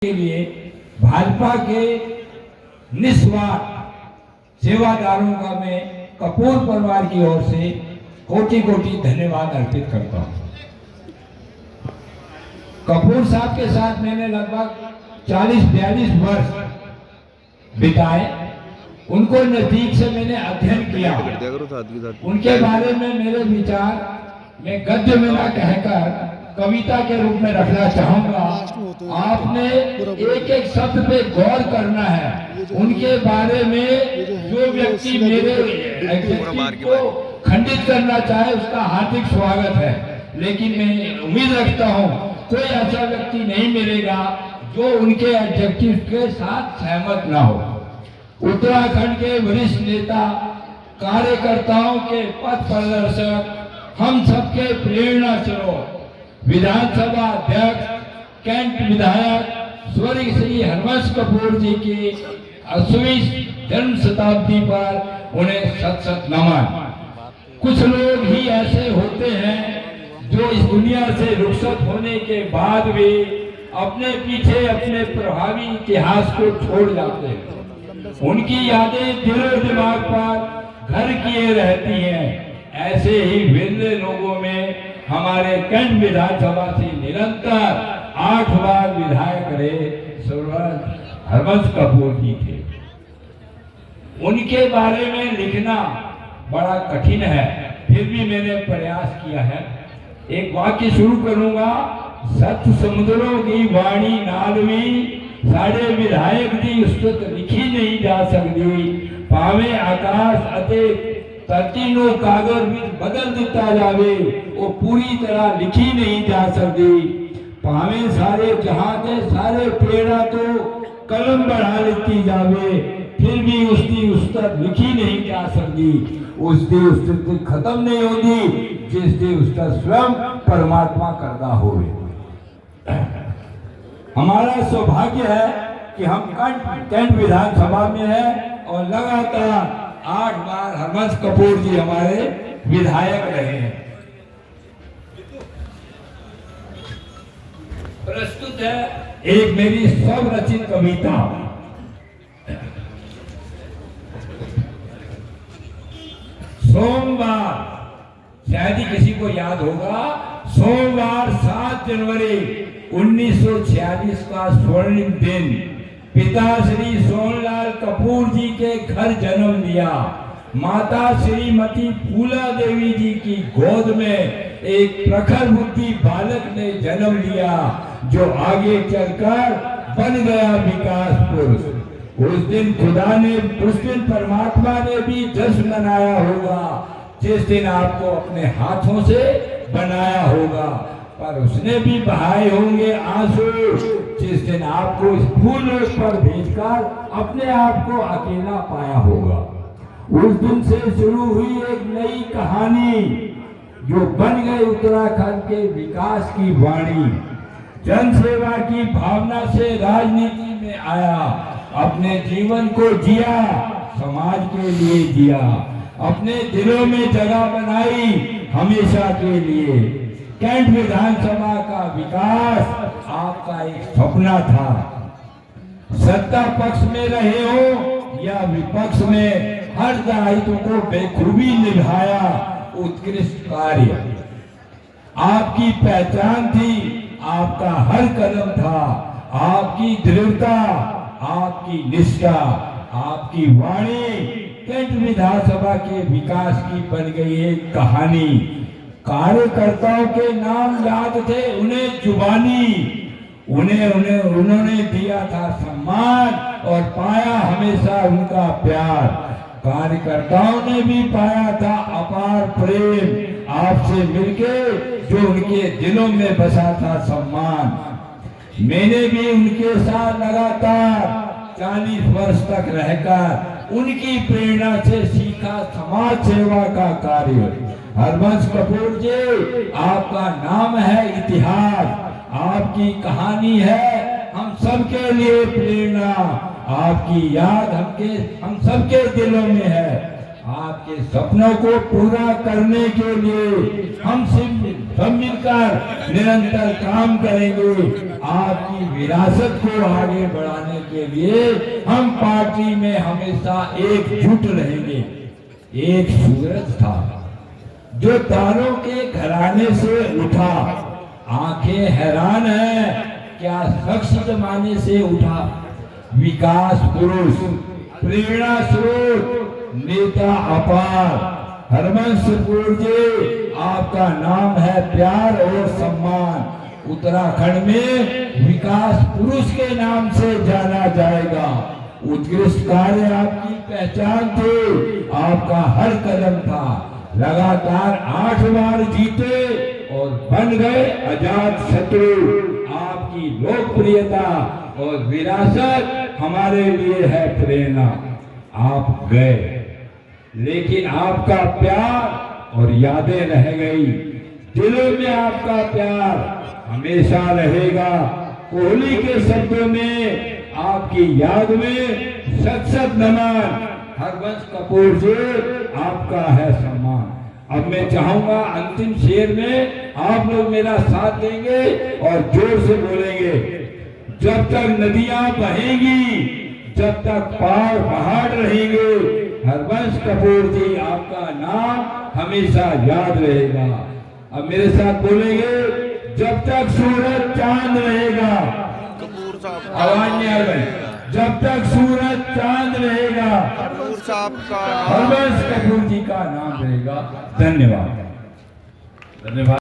के लिए भाजपा के निस्वार्थ सेवादारों का मैं कपूर परिवार की ओर से कोटि कोटि धन्यवाद अर्पित करता हूं। कपूर साहब के साथ मैंने लगभग 40-42 वर्ष बिताए। उनको नजदीक से मैंने अध्ययन किया। उनके बारे में मेरे विचार मैं गद्य में न कहकर कविता के रूप में रखना चाहूंगा। आपने एक एक शब्द पे गौर करना है। उनके बारे में जो व्यक्ति मेरे को खंडित करना चाहे उसका हार्दिक स्वागत है, लेकिन मैं उम्मीद रखता हूं कोई ऐसा व्यक्ति नहीं मिलेगा जो उनके एडजेक्टिव के साथ सहमत ना हो। उत्तराखंड के वरिष्ठ नेता, कार्यकर्ताओं के पथ प्रदर्शक, हम सबके प्रेरणा स्रोत, विधानसभा अध्यक्ष, कैंट विधायक स्वर्गीय श्री हरवंश कपूर जी की 80वीं जन्म शताब्दी पर उन्हें सत सत नमन। कुछ लोग ही ऐसे होते हैं जो इस दुनिया से रुखसत होने के बाद भी अपने पीछे अपने प्रभावी इतिहास को छोड़ जाते हैं। उनकी यादें दिलो दिमाग पर घर किए रहती हैं। ऐसे ही विरले लोगों में हमारे कैंट विधानसभा से निरंतर 8 बार विधायक रहे स्वर्गीय हरवंश कपूर जी थे। उनके बारे में लिखना बड़ा कठिन है, फिर भी मैंने प्रयास किया है। एक वाक्य शुरू करूंगा। सत समुद्रों की वाणी नालवी, साढ़े विधायक दी उस्तत लिखी नहीं जा सकती। पावे आकाश अते तरतीनो कागज में बदल दिता जावे, वो पूरी तरह लिखी नहीं जा सकती। पावे सारे जहां के सारे प्रेरणा तो कलम बढ़ा लेती जावे, फिर भी उसकी उस्तत लिखी नहीं जा सकती। उसकी उस्तत खत्म नहीं होती जिसकी उस्तत स्वयं परमात्मा करता होवे। हमारा सौभाग्य है कि हम कैंट विधानसभा में है और लगातार 8 बार हरवंश कपूर जी हमारे विधायक रहे हैं। प्रस्तुत है एक मेरी स्वरचित कविता। सोमवार, शायद ही किसी को याद होगा, सोमवार 7 जनवरी 1946 का स्वर्णिम दिन पिता श्री सोनलाल कपूर जी के घर जन्म लिया। माता श्रीमती फूला देवी जी की गोद में एक प्रखर बुद्धि बालक ने जन्म लिया जो आगे चलकर बन गया विकास पुरुष। उस दिन खुदा ने, उस दिन परमात्मा ने भी जश्न मनाया होगा जिस दिन आपको अपने हाथों से बनाया होगा, पर उसने भी बहाए होंगे आंसू जिस दिन आपको इस फूल पर भेजकर अपने आप को अकेला पाया होगा। उस दिन से शुरू हुई एक नई कहानी जो बन गई उत्तराखंड के विकास की वाणी। जन सेवा की भावना से राजनीति में आया, अपने जीवन को जिया, समाज के लिए जिया, अपने दिलों में जगह बनाई हमेशा के लिए। कैंट विधानसभा का विकास आपका एक सपना था। सत्ता पक्ष में रहे हो या विपक्ष में, हर दायित्व को बेखूबी निभाया उत्कृष्ट कार्य आपकी पहचान थी। आपका हर कदम था, आपकी दृढ़ता, आपकी निष्ठा, आपकी वाणी कैंट विधानसभा के विकास की बन गई एक कहानी। कार्यकर्ताओं के नाम याद थे उन्हें जुबानी, उन्होंने दिया था सम्मान और पाया हमेशा उनका प्यार। कार्यकर्ताओं ने भी पाया था अपार प्रेम आपसे मिलके, जो उनके दिलों में बसा था सम्मान। मैंने भी उनके साथ लगातार 40 वर्ष तक रहकर उनकी प्रेरणा से सीखा समाज सेवा का कार्य। हरवंश कपूर जी, आपका नाम है इतिहास, आपकी कहानी है हम सबके लिए प्रेरणा, आपकी याद हम सबके दिलों में है। आपके सपनों को पूरा करने के लिए हम सिर्फ सब मिलकर निरंतर काम करेंगे। आपकी विरासत को आगे बढ़ाने के लिए हम पार्टी में हमेशा एकजुट रहेंगे। एक सूरज था जो तारों के घराने से उठा, आंखें हैरान है क्या शख्स जमाने से उठा। विकास पुरुष, प्रेरणा स्रोत, नेता अपार, हरबंश कपूर जी, आपका नाम है प्यार और सम्मान। उत्तराखंड में विकास पुरुष के नाम से जाना जाएगा। उत्कृष्ट कार्य आपकी पहचान थी, आपका हर कदम था। लगातार 8 बार जीते और बन गए अजात शत्रु। आपकी लोकप्रियता और विरासत हमारे लिए है प्रेरणा। आप गए, लेकिन आपका प्यार और यादें रह गई। दिलों में आपका प्यार हमेशा रहेगा। कोहली के शब्दों में आपकी याद में सत नमन। हरबंश कपूर जी, आपका है सम्मान। अब मैं चाहूंगा अंतिम शेर में आप लोग मेरा साथ देंगे और जोर से बोलेंगे। जब तक नदियां बहेंगी, जब तक पहाड़ रहेंगे, हरबंश कपूर जी आपका नाम हमेशा याद रहेगा। अब मेरे साथ बोलेंगे, जब तक सूरज चांद रहेगा। आवाज नहीं आ रही। जब तक सूरज चांद रहेगा, हरबंश कपूर जी का नाम रहेगा। धन्यवाद। धन्यवाद।